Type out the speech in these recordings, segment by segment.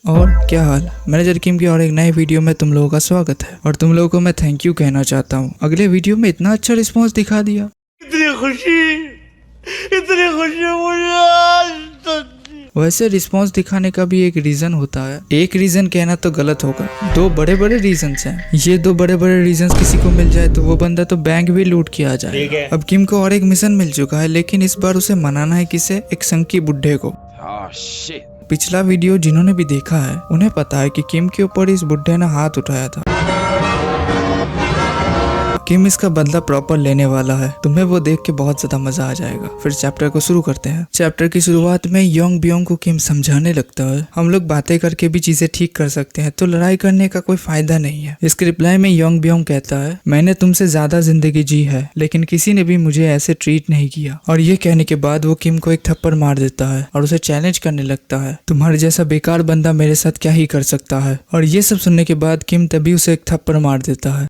और क्या हाल, मैनेजर किम की और एक नए वीडियो में तुम लोगों का स्वागत है। और तुम लोगों को मैं थैंक यू कहना चाहता हूँ, अगले वीडियो में इतना अच्छा रिस्पांस दिखा दिया। इतनी खुशी मुझे आज तक। वैसे रिस्पांस दिखाने का भी एक रीजन होता है। एक रीजन कहना तो गलत होगा, दो बड़े बड़े रीजंस हैं। ये दो बड़े बड़े रीजंस किसी को मिल जाए तो वो बंदा तो बैंक भी लूट के आ जाए। अब किम को और एक मिशन मिल चुका है, लेकिन इस बार उसे मनाना है किसे? एक संकी बुड्ढे को। पिछला वीडियो जिन्होंने भी देखा है उन्हें पता है कि किम के ऊपर इस बुड्ढे ने हाथ उठाया था। किम इसका बदला प्रॉपर लेने वाला है। तुम्हें वो देख के बहुत ज्यादा मजा आ जाएगा। फिर चैप्टर को शुरू करते हैं। चैप्टर की शुरुआत में योंग बियोंग को किम समझाने लगता है, हम लोग बातें करके भी चीजें ठीक कर सकते हैं, तो लड़ाई करने का कोई फायदा नहीं है। इसके रिप्लाई में योंग बियोंग कहता है, मैंने तुमसे ज्यादा जिंदगी जी है, लेकिन किसी ने भी मुझे ऐसे ट्रीट नहीं किया। और ये कहने के बाद वो किम को एक थप्पड़ मार देता है और उसे चैलेंज करने लगता है, तुम्हारे जैसा बेकार बंदा मेरे साथ क्या ही कर सकता है। और ये सब सुनने के बाद किम तभी उसे एक थप्पड़ मार देता है।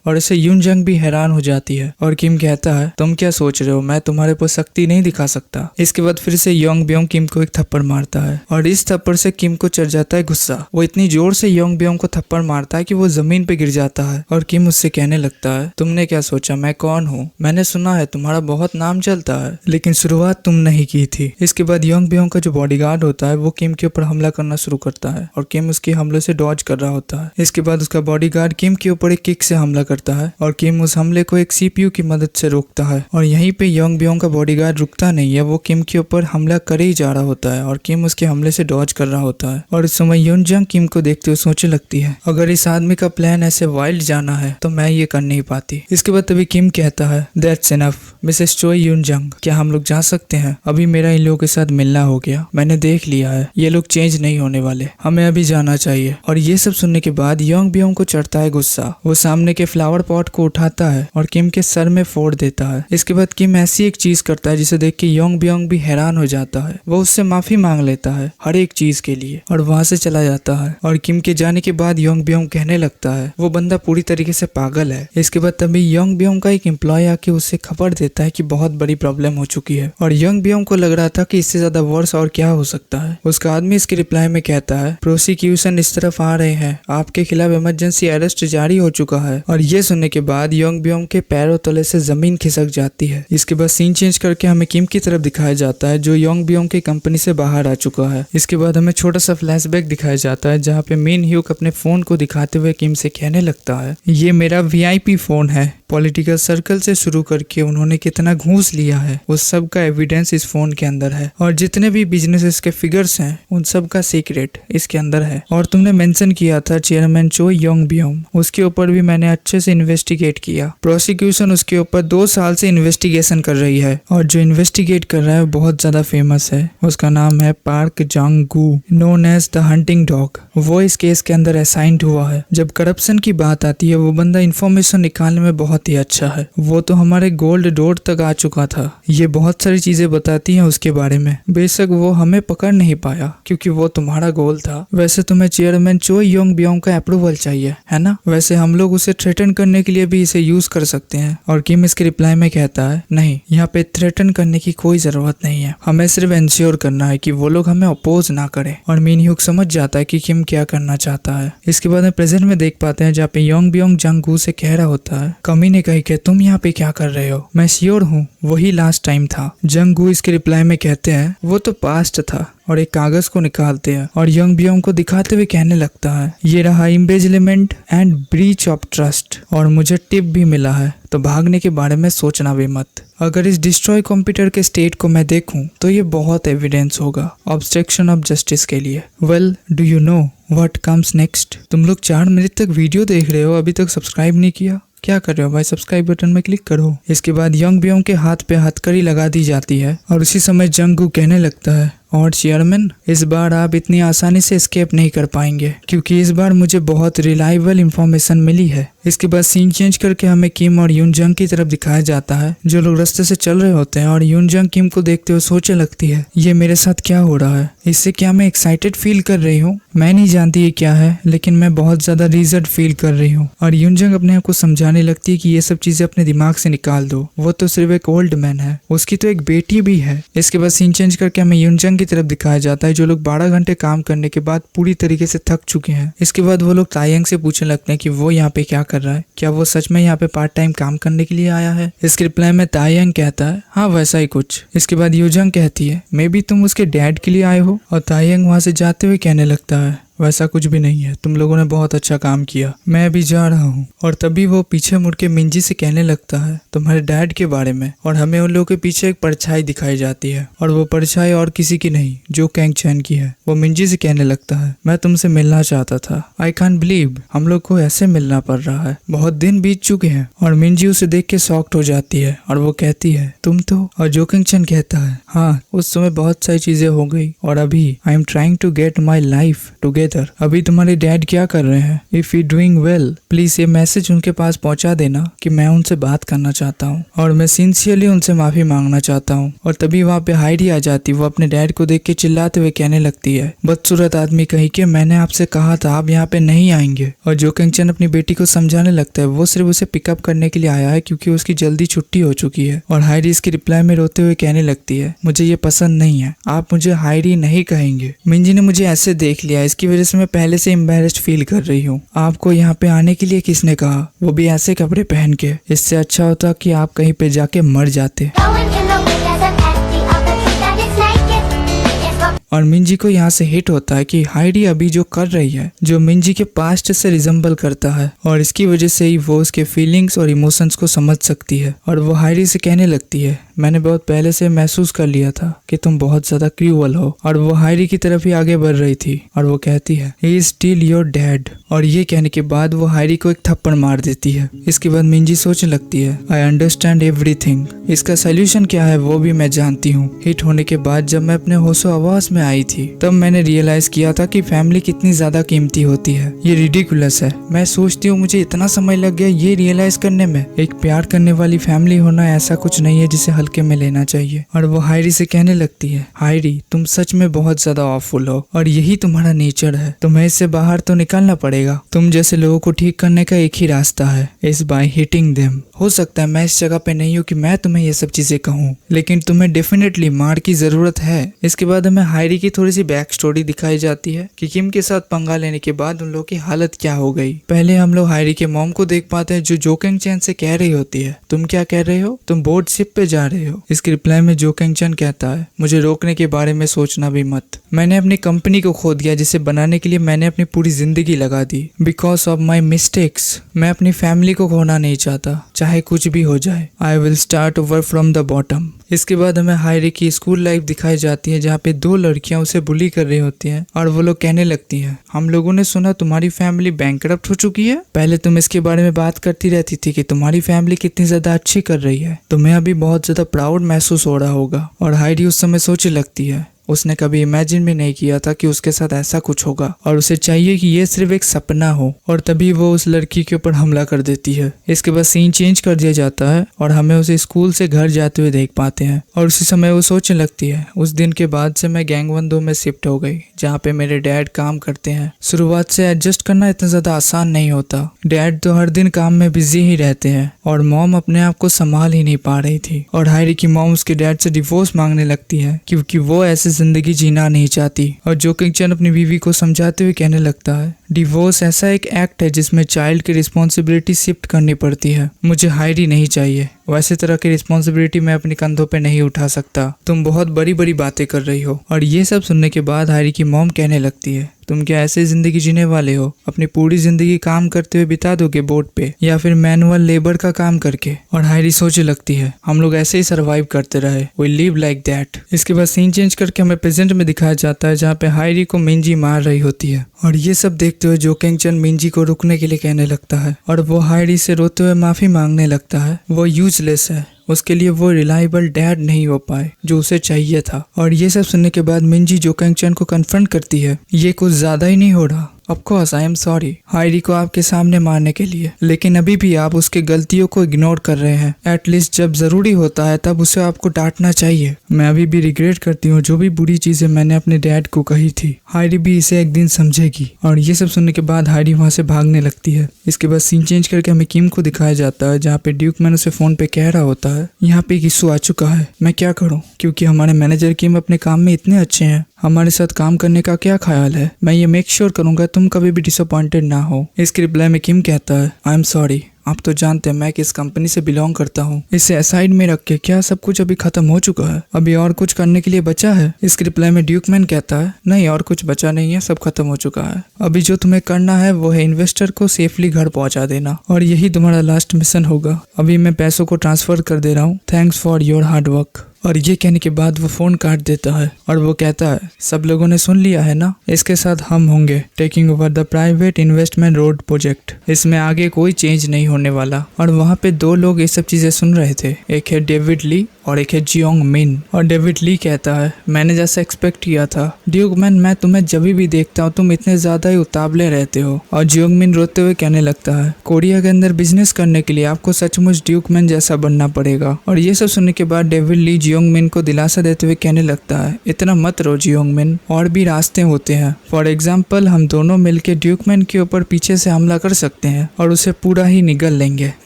और इसे यून जंग भी हैरान हो जाती है और किम कहता है, तुम क्या सोच रहे हो, मैं तुम्हारे पर शक्ति नहीं दिखा सकता। इसके बाद फिर से योंग बियोंग किम को एक थप्पड़ मारता है और इस थप्पड़ से किम को चढ़ जाता है गुस्सा। वो इतनी जोर से योंग बियोंग को थप्पड़ मारता है कि वो जमीन पे गिर जाता है और किम उससे कहने लगता है, तुमने क्या सोचा मैं कौन हूँ? मैंने सुना है तुम्हारा बहुत नाम चलता है, लेकिन शुरुआत तुम नहीं की थी। इसके बाद योंग बियोंग का जो बॉडीगार्ड होता है वो किम के ऊपर हमला करना शुरू करता है और किम उसके हमले से डॉज कर रहा होता है। इसके बाद उसका बॉडीगार्ड किम के ऊपर एक किक से हमला करता है और किम उस हमले को एक सीपीयू की मदद से रोकता है। और यहीं पे योंग बियोंग का बॉडीगार्ड रुकता नहीं है, वो किम के ऊपर हमला करे ही जा रहा होता है और किम उसके हमले से डॉज कर रहा होता है। और इस समय यून जंग किम को देखते हुए सोचने लगती है, अगर इस आदमी का प्लान ऐसे वाइल्ड जाना है तो मैं ये कर नहीं पाती। इसके बाद तभी किम कहता है, दैट्स इनफ मिसेस चोई यून जंग, क्या हम लोग जा सकते हैं? अभी मेरा इन लोगों के साथ मिलना हो गया, मैंने देख लिया है, ये लोग चेंज नहीं होने वाले, हमें अभी जाना चाहिए। और ये सब सुनने के बाद योंग बियोंग को चढ़ता है गुस्सा। वो सामने के फ्लावर पॉट को उठाता है और किम के सर में फोड़ देता है। इसके बाद किम ऐसी एक चीज करता है जिसे देख के योंग बियोंग भी हैरान हो जाता है। वो उससे माफी मांग लेता है हर एक चीज के लिए और वहां से चला जाता है। और किम के जाने के बाद योंग बियोंग कहने लगता है, वो बंदा पूरी तरीके से पागल है। इसके बाद तभी योंग बियोंग का एक एम्प्लॉय आके उससे खबर देता है कि बहुत बड़ी प्रॉब्लम हो चुकी है। और योंग बियोंग को लग रहा था कि इससे ज्यादा वर्स और क्या हो सकता है। उसका आदमी इसके रिप्लाई में कहता है, प्रोसिक्यूशन इस तरफ आ रहे हैं, आपके खिलाफ इमरजेंसी अरेस्ट जारी हो चुका है। और ये सुनने के बाद योंग बियोंग के पैरों तले से जमीन खिसक जाती है। इसके बाद सीन चेंज करके हमें किम की तरफ दिखाया जाता है जो योंग बियोंग की कंपनी से बाहर आ चुका है। इसके बाद हमें छोटा सा फ्लैशबैक दिखाया जाता है जहाँ पे मिन ह्यूक अपने फोन को दिखाते हुए किम से कहने लगता है, ये मेरा वीआईपी फोन है। पॉलिटिकल सर्कल से शुरू करके उन्होंने कितना घूस लिया है उस सब का एविडेंस इस फोन के अंदर है। और जितने भी बिजनेसेस के फिगर्स हैं उन सब का सीक्रेट इसके अंदर है। और तुमने मेंशन किया था चेयरमैन चो योंग बियोंग, उसके ऊपर भी मैंने अच्छे से इन्वेस्टिगेट किया। प्रोसिक्यूशन उसके ऊपर 2 साल से इन्वेस्टिगेशन कर रही है और जो इन्वेस्टिगेट कर रहा है बहुत ज्यादा फेमस है। उसका नाम है Park Jang Gu, known as the hunting dog. वो इस केस के अंदर असाइंड हुआ है। जब करप्शन की बात आती है वो बंदा इन्फॉर्मेशन निकालने में बहुत ही अच्छा है। वो तो हमारे गोल्ड डोर तक आ चुका था। ये बहुत सारी चीजें बताती हैं उसके बारे में। बेशक वो हमें पकड़ नहीं पाया क्योंकि वो तुम्हारा गोल था। वैसे तुम्हें चेयरमैन चो योंग बियोंग का अप्रूवल चाहिए है ना? वैसे हम लोग उसे थ्रेटन करने के लिए भी इसे यूज कर सकते हैं। और किम इसके रिप्लाई में कहता है, नहीं, यहाँ पे थ्रेटन करने की कोई जरूरत नहीं है, हमें सिर्फ इंश्योर करना है कि वो लोग हमें अपोज ना करें। और मिन ह्यूक समझ जाता है कि किम क्या करना चाहता है। इसके बाद हम प्रेजेंट में देख पाते हैं जहाँ पे योंग बियोंग जंग गू से कह रहा होता है, कमी ने कही कि तुम यहाँ पे क्या कर रहे हो? मैं श्योर हूँ वही लास्ट टाइम था। जंग गू इसके रिप्लाई में कहते हैं, वो तो पास्ट था। और एक कागज को निकालते हैं और योंग बियोंग को दिखाते हुए कहने लगता है, ये रहा embezzlement and breach of trust. और मुझे टिप भी मिला है, तो भागने के बारे में सोचना भी मत। अगर इस डिस्ट्रॉय कंप्यूटर के स्टेट को मैं देखूं तो ये बहुत एविडेंस होगा ऑब्स्ट्रक्शन ऑफ जस्टिस के लिए। Well, do you know what comes next? तुम लोग 4 मिनट तक वीडियो देख रहे हो, अभी तक सब्सक्राइब नहीं किया, क्या कर रहे हो भाई? सब्सक्राइब बटन में क्लिक करो। इसके बाद योंग बियोंग के हाथ पे हथकड़ी लगा दी जाती है और उसी समय जंग गू कहने लगता है, और चेयरमैन, इस बार आप इतनी आसानी से एस्केप नहीं कर पाएंगे क्योंकि इस बार मुझे बहुत रिलायबल इंफॉर्मेशन मिली है इसके बाद सीन चेंज करके हमें किम और यून जंग की तरफ दिखाया जाता है, जो लोग रास्ते से चल रहे होते हैं। और यून जंग किम को देखते हुए सोचने लगती है, ये मेरे साथ क्या हो रहा है, इससे क्या मैं एक्साइटेड फील कर रही हूँ। मैं नहीं जानती ये क्या है, लेकिन मैं बहुत ज्यादा रिजर्व फील कर रही हूँ। और यून जंग अपने आप को समझाने लगती है कि ये सब चीजें अपने दिमाग से निकाल दो, वो तो सिर्फ एक ओल्ड मैन है, उसकी तो एक बेटी भी है। इसके बाद सीन चेंज करके हमें यून जंग की तरफ दिखाया जाता है, जो लोग 12 घंटे काम करने के बाद पूरी तरीके से थक चुके हैं। इसके बाद वो लोग तायंग से पूछने लगते हैं कि वो यहाँ पे क्या कर रहा है, क्या वो सच में यहाँ पे पार्ट टाइम काम करने के लिए आया है। इसके रिप्लाई में तायंग कहता है, हाँ वैसा ही कुछ। इसके बाद यूजंग कहती है, मे बी तुम उसके डैड के लिए आए हो। और तायंग वहां से जाते हुए कहने लगता है, वैसा कुछ भी नहीं है, तुम लोगों ने बहुत अच्छा काम किया, मैं अभी जा रहा हूँ। और तभी वो पीछे मुड़ के मिंजी से कहने लगता है तुम्हारे डैड के बारे में। और हमें उन लोगों के पीछे एक परछाई दिखाई जाती है, और वो परछाई और किसी की नहीं, जो कैंग चैन की है। वो मिंजी से कहने लगता है, मैं तुमसे मिलना चाहता था, आई कांट बिलीव हम लोग को ऐसे मिलना पड़ रहा है, बहुत दिन बीत चुके हैं। और मिंजी उसे देख के शॉक्ड हो जाती है, और वो कहती है, तुम तो। और जो कैंग चैन कहता है, हाँ उस समय बहुत सारी चीजें हो गई, और अभी I am trying to get my life together. अभी तुम्हारे डैड क्या कर रहे हैं? If you doing well, please ये मैसेज उनके पास पहुंचा देना कि मैं उनसे बात करना चाहता हूँ, और मैं सिंसियरली उनसे माफी मांगना चाहता हूँ। और तभी वहाँ पे हाइडी आ जाती, वो अपने डैड को देख के चिल्लाते हुए कहने लगती है, बदसूरत आदमी कहीं के, मैंने आपसे कहा था आप यहाँ पे नहीं आएंगे। और जो कैंग चैन अपनी बेटी को समझाने लगता है, वो सिर्फ उसे पिकअप करने के लिए आया है क्योंकि उसकी जल्दी छुट्टी हो चुकी है। और हाइडी इसकी रिप्लाई में रोते हुए कहने लगती है, मुझे ये पसंद नहीं है, आप मुझे हाइडी नहीं कहेंगे। मिंजी ने मुझे ऐसे देख लिया, इसकी वजह से मैं पहले से एम्बैरेस्ड फील कर रही हूँ। आपको यहाँ पे आने के लिए किसने कहा, वो भी ऐसे कपड़े पहन के? इससे अच्छा होता कि आप कहीं पे जाके मर जाते। Going in the wind as an empty of the truth that is naked. It's what और मिंजी को यहाँ से हिट होता है कि हाइडी अभी जो कर रही है, जो मिंजी के पास्ट से रिजेंबल करता है, और इसकी वजह से ही वो उसके फीलिंग्स और इमोशंस को समझ सकती है। और वो हाइडी से कहने लगती है, मैंने बहुत पहले से महसूस कर लिया था कि तुम बहुत ज्यादा क्रूअल हो। और वो हाइडी की तरफ ही आगे बढ़ रही थी, और वो कहती है, he is still your dad. और ये कहने के बाद वो हाइडी को एक थप्पड़ मार देती है। इसके बाद मिंजी सोचने लगती है, आई अंडरस्टैंड एवरीथिंग, इसका सोल्यूशन क्या है वो भी मैं जानती हूँ। हिट होने के बाद जब मैं अपने होशो आवास में आई थी, तब मैंने रियलाइज किया था कि फैमिली कितनी ज्यादा कीमती होती है। ये रिडिकुलस है, मैं सोचती हूँ मुझे इतना समय लग गया ये रियलाइज करने में। एक प्यार करने वाली फैमिली होना ऐसा कुछ नहीं है जिसे हल्के में लेना चाहिए। और वो हाइडी से कहने लगती है, हाइडी तुम सच में बहुत ज्यादा ऑफुल हो, और यही तुम्हारा नेचर है, तुम्हें इससे बाहर तो निकलना पड़ेगा। तुम जैसे लोगों को ठीक करने का एक ही रास्ता है, इज बाय हिटिंग देम। हो सकता है मैं इस जगह पे नहीं हूँ कि मैं तुम्हें ये सब चीजें कहूँ, लेकिन तुम्हें डेफिनेटली मार की जरूरत है। इसके बाद हमें हाइडी की थोड़ी सी बैक स्टोरी दिखाई जाती है कि किम के साथ पंगा लेने के बाद उन लोगों की हालत क्या हो गई। पहले हम लोग हाइडी के मॉम को देख पाते हैं, जो कैंग चैन से कह रही होती है, तुम क्या कह रहे हो, तुम बोट शिप पे जा रहे हो। इसके रिप्लाई में जो कैंग चैन कहता है, मुझे रोकने के बारे में सोचना भी मत, मैंने अपनी कंपनी को खो दिया जिसे बनाने के लिए मैंने अपनी पूरी जिंदगी लगा दी। बिकॉज ऑफ माई मिस्टेक्स मैं अपनी फैमिली को खोना नहीं चाहता, चाहे कुछ भी हो जाए। I will start over from the bottom. इसके बाद हमें हाइडी की स्कूल लाइफ दिखाई जाती है, जहाँ पे 2 लड़कियां उसे बुली कर रही होती हैं, और वो लोग कहने लगती हैं, हम लोगों ने सुना तुम्हारी फैमिली बैंकरप्ट हो चुकी है। पहले तुम इसके बारे में बात करती रहती थी कि तुम्हारी फैमिली कितनी ज्यादा अच्छी कर रही है, तुम्हें अभी बहुत ज्यादा प्राउड महसूस हो रहा होगा। और हाइडी उस समय सोचने लगती है, उसने कभी इमेजिन भी नहीं किया था कि उसके साथ ऐसा कुछ होगा, और उसे चाहिए कि ये सिर्फ एक सपना हो। और तभी वो उस लड़की के ऊपर हमला कर देती है। इसके बाद सीन चेंज कर दिया जाता है, और हमें उसे स्कूल से घर जाते हुए देख पाते हैं। और उसी समय वो सोचने लगती है, उस दिन के बाद से मैं गैंग 1-2 में शिफ्ट हो गई, जहाँ पे मेरे डैड काम करते हैं। शुरुआत से एडजस्ट करना इतना ज्यादा आसान नहीं होता, डैड तो हर दिन काम में बिजी ही रहते हैं, और मॉम अपने आप को संभाल ही नहीं पा रही थी। और हाइडी की मॉम उसके डैड से डिवोर्स मांगने लगती है, क्योंकि वो ऐसे जिंदगी जीना नहीं चाहती। और जो किंग चैन अपनी बीवी को समझाते हुए कहने लगता है, डिवोर्स ऐसा एक एक्ट है जिसमें चाइल्ड की रिस्पॉन्सिबिलिटी शिफ्ट करनी पड़ती है, मुझे हाइडी नहीं चाहिए, वैसे तरह की रिस्पॉन्सिबिलिटी मैं अपने कंधों पे नहीं उठा सकता, तुम बहुत बड़ी बड़ी बातें कर रही हो। और ये सब सुनने के बाद हाइडी की मॉम कहने लगती है, तुम क्या ऐसे जिंदगी जीने वाले हो, अपनी पूरी जिंदगी काम करते हुए बिता दोगे बोट पे, या फिर मैनुअल लेबर का काम करके। और हाइडी सोचने लगती है, हम लोग ऐसे ही सरवाइव करते रहे, वी लिव लाइक दैट। इसके बाद सीन चेंज करके हमें प्रेजेंट में दिखाया जाता है, जहाँ पे हाइडी को मिंजी मार रही होती है। और ये सब देखते हुए जो किंग चैन मिंजी को रुकने के लिए कहने लगता है, और वो हाइडी से रोते हुए माफी मांगने लगता है। वो यूजलेस है, उसके लिए वो रिलायबल डैड नहीं हो पाए जो उसे चाहिए था। और ये सब सुनने के बाद मिंजी जो किंग चैन को कन्फ्रंट करती है, ये कुछ ज्यादा ही नहीं हो रहा, of course I am sorry हायरी को आपके सामने मारने के लिए, लेकिन अभी भी आप उसके गलतियों को इग्नोर कर रहे हैं। एटलीस्ट जब जरूरी होता है तब उसे आपको डांटना चाहिए। मैं अभी भी रिग्रेट करती हूँ जो भी बुरी चीजें मैंने अपने डैड को कही थी। हायरी भी इसे एक दिन समझेगी। और ये सब सुनने के बाद हायरी वहाँ से भागने लगती है। इसके बाद सीन चेंज करके हमें किम को दिखाया जाता है, जहाँ पे ड्यूकमैन उसे फोन पे कह रहा होता है यहाँ पे एक इशू आ चुका है, मैं क्या करूँ, क्योंकि हमारे मैनेजर किम अपने काम में इतने अच्छे हैं। हमारे साथ काम करने का क्या ख्याल है, मैं ये मेक श्योर करूंगा तुम कभी भी डिसअपॉइंटेड ना हो। इसके रिप्लाई में किम कहता है आई एम सॉरी, आप तो जानते हैं मैं किस कंपनी से बिलोंग करता हूँ। इसे असाइड में रख के क्या सब कुछ अभी खत्म हो चुका है, अभी और कुछ करने के लिए बचा है। इसके रिप्लाई में ड्यूकमैन कहता है नहीं और कुछ बचा नहीं है, सब खत्म हो चुका है। अभी जो तुम्हें करना है वो है इन्वेस्टर को सेफली घर पहुंचा देना, और यही तुम्हारा लास्ट मिशन होगा। अभी मैं पैसों को ट्रांसफर कर दे रहा हूँ, thanks for your hard work. और ये कहने के बाद वो फोन काट देता है और वो कहता है सब लोगों ने सुन लिया है ना, इसके साथ हम होंगे taking over the private investment road project, इसमें आगे कोई चेंज नहीं होने वाला। और वहाँ पे दो लोग ये सब चीजें सुन रहे थे, एक है डेविड ली और एक है जियोंग मिन। और डेविड ली कहता है मैंने जैसा एक्सपेक्ट किया था ड्यूकमैन, मैं तुम्हें जब भी देखता हूँ तुम इतने ज्यादा ही उतावले रहते हो। और जियोंग मिन रोते हुए कहने लगता है कोरिया के अंदर बिजनेस करने के लिए आपको सचमुच ड्यूकमैन जैसा बनना पड़ेगा। और ये सब सुनने के बाद डेविड ली जियोंग मिन को दिलासा देते हुए कहने लगता है इतना मत रो जियोंग मिन, और भी रास्ते होते हैं। फॉर एग्जाम्पल हम दोनों मिलकर ड्यूकमैन के ऊपर पीछे से हमला कर सकते हैं और उसे पूरा ही निगल लेंगे।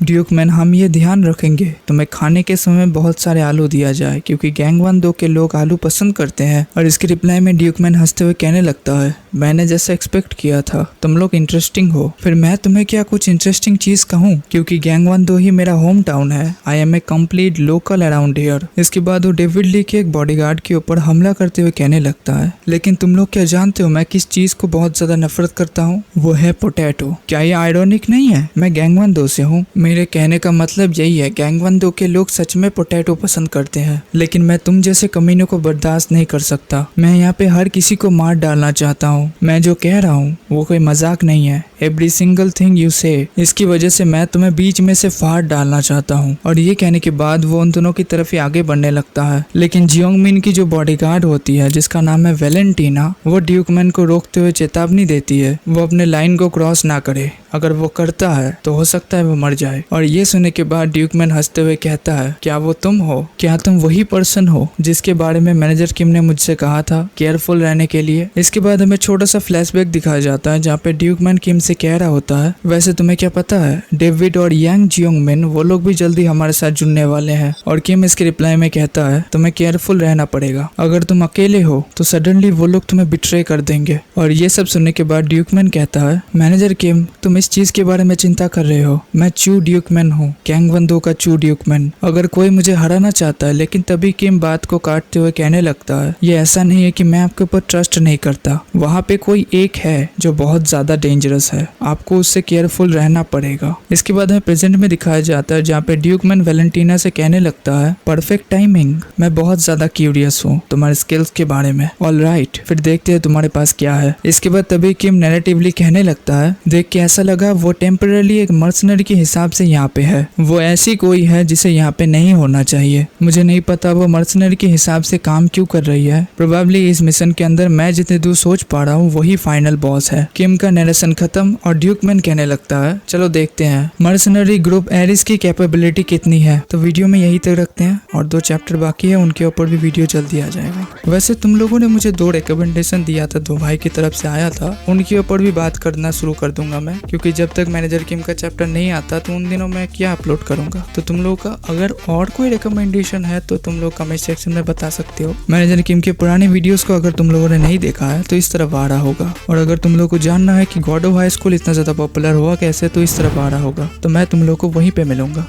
ड्यूकमैन हम ये ध्यान रखेंगे तुम्हें खाने के समय बहुत सारे आलू दिया जाए, क्योंकि गैंग 1-2 के लोग आलू पसंद करते हैं। और इसके रिप्लाई में ड्यूकमैन हंसते हुए कहने लगता है मैंने जैसा एक्सपेक्ट किया था तुम लोग इंटरेस्टिंग हो, फिर मैं तुम्हें क्या कुछ इंटरेस्टिंग चीज कहूँ, क्योंकि गैंग 1-2 ही मेरा होम टाउन है। I am a complete local around here. इसके बाद वो डेविड ली के एक बॉडीगार्ड के ऊपर हमला करते हुए कहने लगता है लेकिन तुम लोग क्या जानते हो मैं किस चीज को बहुत ज्यादा नफरत करता हूँ, वो है पोटैटो। क्या ये आयरॉनिक नहीं है, मैं गैंग 1-2 से हूँ। मेरे कहने का मतलब यही है गैंग 1-2 के लोग सच में पोटैटो पसंद करते हैं, लेकिन मैं तुम जैसे कमीनों को बर्दाश्त नहीं कर सकता। मैं यहाँ पे हर किसी को मार डालना चाहता हूँ। मैं जो कह रहा हूँ वो कोई मजाक नहीं है, एवरी सिंगल थिंग यू से। इसकी वजह से मैं तुम्हें बीच में से फाड़ डालना चाहता हूँ। और ये कहने के बाद वो उन दोनों की तरफ ही आगे बढ़ने लगता है, लेकिन जियोंग मिन की जो बॉडीगार्ड होती है जिसका नाम है वेलेंटीना, वो ड्यूकमैन को रोकते हुए चेतावनी देती है वो अपने लाइन को क्रॉस ना करे, अगर वो करता है तो हो सकता है वो मर जाए। और ये सुनने के बाद ड्यूकमैन हंसते हुए कहता है क्या वो तुम हो, क्या तुम वही पर्सन हो जिसके बारे में मैनेजर किम ने मुझसे कहा था केयरफुल रहने के लिए। इसके बाद हमें छोटा सा फ्लैशबैक दिखाया जाता है जहाँ पे ड्यूकमैन किम से कह रहा होता है वैसे तुम्हें क्या पता है डेविड और यांग जियोंग मिन वो लोग भी जल्दी हमारे साथ जुड़ने वाले हैं। और किम इसके रिप्लाई में कहता है तुम्हें केयरफुल रहना पड़ेगा, अगर तुम अकेले हो तो सडनली वो लोग तुम्हें बिट्रे कर देंगे। और ये सब सुनने के बाद ड्यूकमैन कहता है मैनेजर किम तुम इस चीज के बारे में चिंता कर रहे हो, मैं चू ड्यूकमैन हूँ, गैंग 1-2 का चू ड्यूकमैन। अगर कोई मुझे हराना चाहता है, लेकिन तभी किम बात को काटते हुए कहने लगता है ये ऐसा नहीं है कि मैं आपके ऊपर ट्रस्ट नहीं करता, वहाँ पे कोई एक है जो बहुत ज्यादा डेंजरस है, आपको उससे केयरफुल रहना पड़ेगा। इसके बाद हमें प्रेजेंट में दिखाया जाता है जहाँ पे ड्यूकमैन वेलेंटीना से कहने लगता है परफेक्ट टाइमिंग, मैं बहुत ज्यादा क्यूरियस हूँ तुम्हारे स्किल्स के बारे में। ऑलराइट, फिर देखते हैं तुम्हारे पास क्या है। इसके बाद तभी किम नैरेटिवली कहने लगता है देख के ऐसा लगा वो टेम्पररी एक मर्सनरी के हिसाब से यहाँ पे है, वो ऐसी कोई है जिसे यहाँ पे नहीं होना चाहिए। मुझे नहीं पता वो मर्सनरी के हिसाब से काम क्यों कर रही है, प्रोबेबली इस मिशन के अंदर मैं जितने दूर सोच पा रहा हूँ वही फाइनल बॉस है। किम का नरेशन खत्म और ड्यूकमैन कहने लगता है चलो देखते हैं मर्सनरी ग्रुप एरिस की कैपेबिलिटी कितनी है। तो वीडियो में यही तक रखते हैं और 2 चैप्टर बाकी है, उनके ऊपर भी वीडियो जल्दी आ जाएगा। वैसे तुम लोगों ने मुझे 2 रिकमेंडेशन दिया था, 2 भाई की तरफ से आया था, उनके ऊपर भी बात करना शुरू कर दूंगा मैं, क्योंकि जब तक मैनेजर किम का चैप्टर नहीं आता तो उन दिनों मैं क्या अपलोड करूंगा। तो तुम लोगों का अगर और कोई रिकमेंडेशन है तो तुम लोग कमेंट सेक्शन में बता सकते हो। मैनेजर किम के पुराने वीडियोस को अगर तुम लोगों ने नहीं देखा है तो इस तरफ आ रहा होगा, और अगर तुम लोगों को जानना है कि गॉड ऑफ हाई स्कूल इतना ज्यादा पॉपुलर हुआ कैसे तो इस तरफ आ रहा होगा, तो मैं तुम लोग को वहीं पे मिलूंगा।